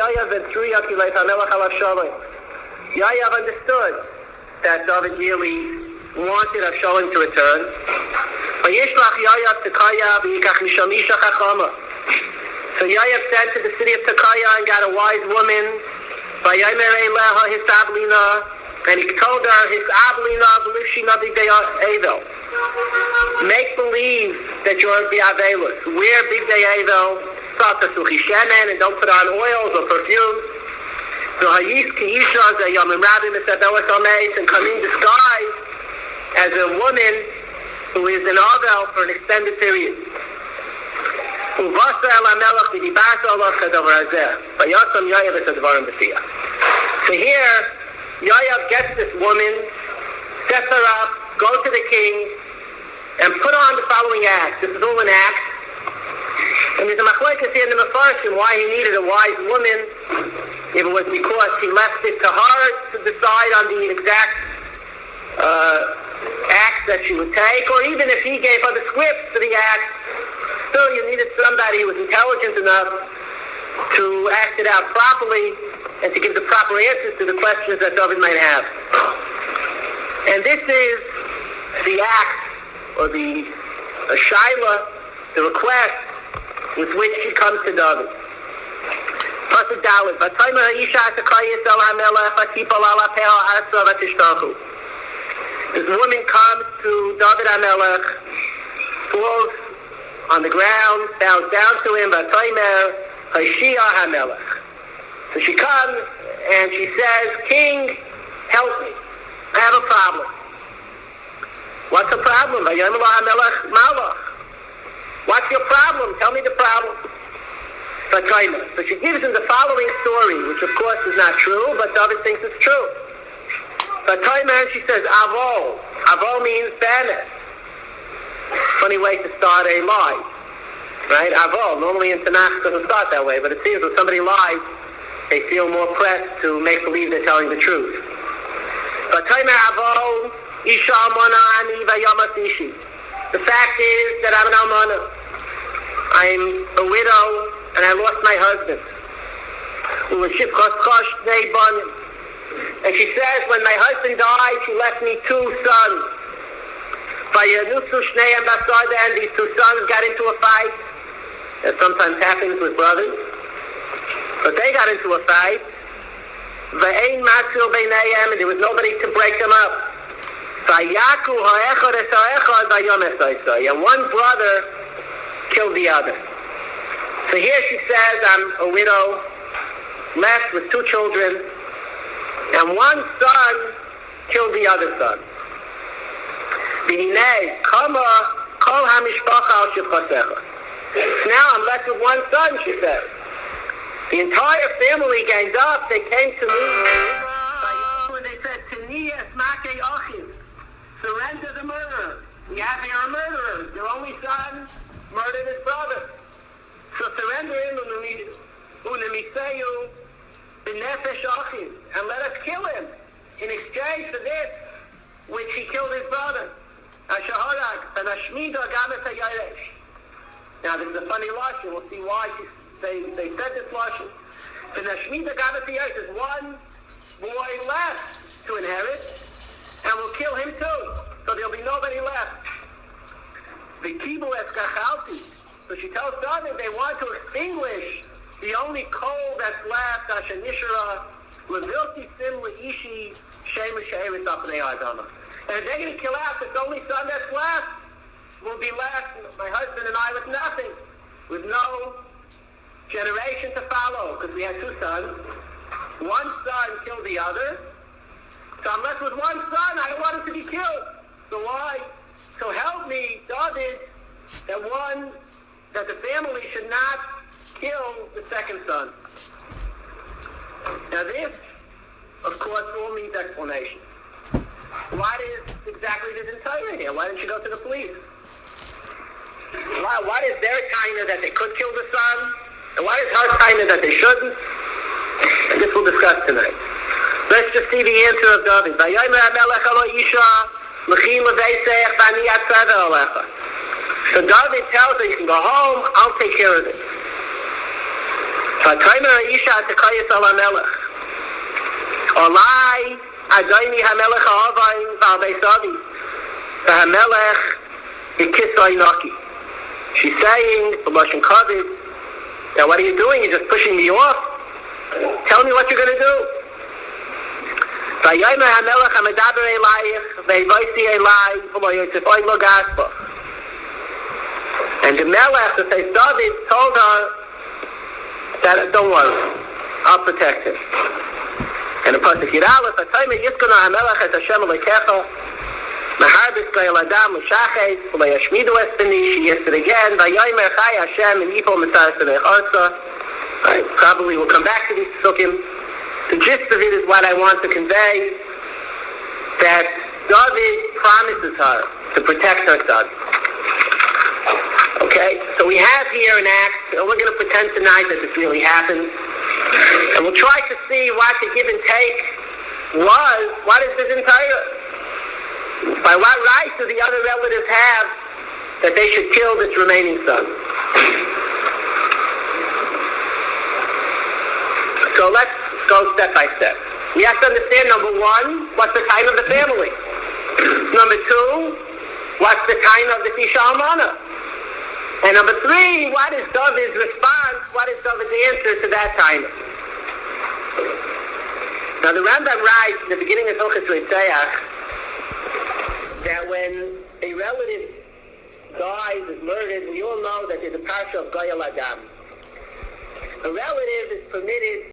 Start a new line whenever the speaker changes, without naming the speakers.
Yoav and Tzruya Kilei Hamelech Alav Shalom. Yoav understood that Dovid really wanted Avshalom to return. Vayishlach Yoav tekoah v'yikach misham isha chachama. So Yoav sent to the city of Tekoah and got a wise woman. Vayomer eleha hisablina, and he told her hisablina v'lishina b'gdei Evel. Make believe that you're the Avelus. Wear b'gdei Evel, satasuchi shemen, and don't put on oils or perfumes. So hayis kiisha zayamim rabim esabelas ameis, and come in disguise as a woman who is an Avel for an extended period. So here, Yoav gets this woman, sets her up, goes to the king, and put on the following act. This is all an act. And there's a machlokes here in the Mefarshim why he needed a wise woman. If it was because he left it to her to decide on the exact act that she would take, or even if he gave her the script for the act, still you needed somebody who was intelligent enough to act it out properly and to give the proper answers to the questions that Dovid might have. And this is the act, or the shaila, the request with which she comes to Dovid. Pasuk Dalet. V'taymer ha'isha tekoah yisrael hamelech v'tipol ala pe'al arsa v'tishtachu. This woman comes to Dovid HaMelech, falls on the ground, bows down to him, v'taymer ha'ishia hamelech. So she comes and she says, King, help me. I have a problem. What's the problem? Vayomer hamelech malach. What's your problem? Tell me the problem. So she gives him the following story, which of course is not true, but David thinks it's true. But she says, Avo. Avo means banis. Funny way to start a lie. Right? Avo. Normally in Tanakh it doesn't start that way, but it seems when somebody lies, they feel more pressed to make believe they're telling the truth. But Avo, Isha Amana Ani Vayamas Ishi. The fact is that I'm an almana. I'm a widow, and I lost my husband. And she says, when my husband died, she left me 2 sons. And these 2 sons got into a fight. That sometimes happens with brothers. But they got into a fight. And there was nobody to break them up. And one brother killed the other. So here she says, I'm a widow, left with 2 children, and one son killed the other son. Now I'm left with 1 son, she says. The entire family ganged up, they came to me, and they said, surrender the murderer. We have here a murderer. Your only son murdered his brother. So surrender him and let us kill him in exchange for this which he killed his brother. Now this is a funny lashon. We'll see why they said this lashon. There's 1 boy left to inherit, and we'll kill him too. So there'll be nobody left. The kibu eskachalti. So she tells David they want to extinguish the only coal that's left. Asher nishara levilti sim leishi shema she'eris apnei adama. And if they're going to kill out this only son that's left, we'll be left, my husband and I, with nothing, with no generation to follow, because we had 2 sons. 1 son killed the other. So I'm left with 1 son. I don't want him to be killed. So why? So help me, David, that the family should not kill the 2nd son. Now this, of course, all needs explanation. What is exactly this entire here? Why didn't you go to the police? Why is their taina that they could kill the son? And why is her taina that they shouldn't? And this we'll discuss tonight. Let's just see the answer of David. So David tells her, you can go home, I'll take care of it. V'taymer ha'isha tekoah al hamelech. Olai adayni hamelech ha'avayin v'al beisavi. V'hamelech yikisai naki. She's saying, the Lashon Kovid, now what are you doing? You're just pushing me off. Tell me what you're going to do. Vayomer hamelech hamedaber elayich ve'voisi elai v'lo yotzef oy lo gaspa. And the Melech, the Dovid, told her that, don't worry, I'll protect him. And the Pasuk Yiralef, Atayme Yiskona HaMelech et Hashem Elokecha, Maharbis Goyel Adam L'Shachet, V'lo Yashmidu Estani, she yissed it again, Vayomer Chai Hashem, and Yipo Mitzayas V'nei Arza. I probably will come back to these Sukkim. The gist of it is what I want to convey, that David promises her to protect her son. Okay, so we have here an act, and we're going to pretend tonight that this really happened. And we'll try to see what the give and take was. What is this entire? By what right do the other relatives have that they should kill this remaining son? So let's go step by step. We have to understand, number one, what's the time of the family? Number two, what's the time of the Tisha Almana? And number three, what is David's response? What is David's answer to that time? Now the Rambam writes in the beginning of Hilchos Reisayach that when a relative dies, is murdered, we all know that there's a parsha of Goyel Adam. A relative is permitted